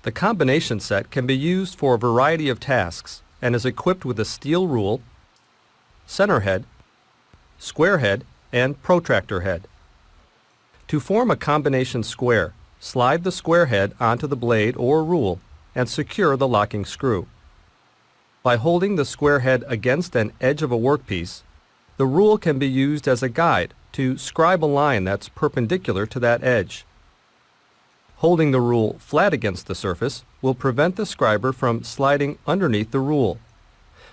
The combination set can be used for a variety of tasks and is equipped with a steel rule, center head, square head, and protractor head. To form a combination square, slide the square head onto the blade or rule and secure the locking screw. By holding the square head against an edge of a workpiece, the rule can be used as a guide to scribe a line that's perpendicular to that edge. Holding the rule flat against the surface will prevent the scriber from sliding underneath the rule.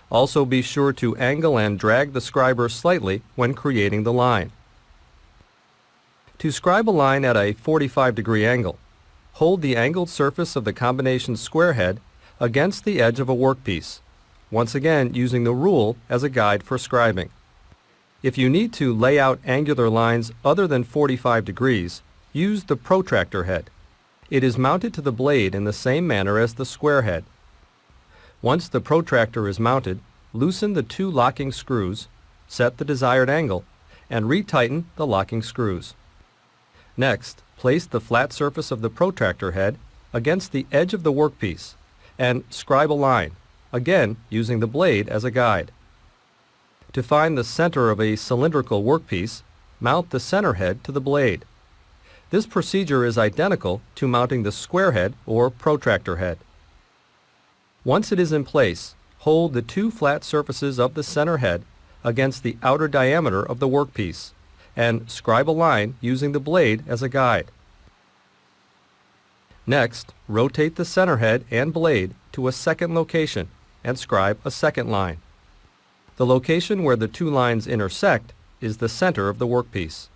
Also be sure to angle and drag the scriber slightly when creating the line. To scribe a line at a 45-degree angle, hold the angled surface of the combination square head against the edge of a workpiece, once again using the rule as a guide for scribing. If you need to lay out angular lines other than 45 degrees, use the protractor head. It is mounted to the blade in the same manner as the square head. Once the protractor is mounted, loosen the two locking screws, set the desired angle, and retighten the locking screws. Next, place the flat surface of the protractor head against the edge of the workpiece and scribe a line, again using the blade as a guide. To find the center of a cylindrical workpiece, mount the center head to the blade. This procedure is identical to mounting the square head or protractor head. Once it is in place, hold the two flat surfaces of the center head against the outer diameter of the workpiece and scribe a line using the blade as a guide. Next, rotate the center head and blade to a second location and scribe a second line. The location where the two lines intersect is the center of the workpiece.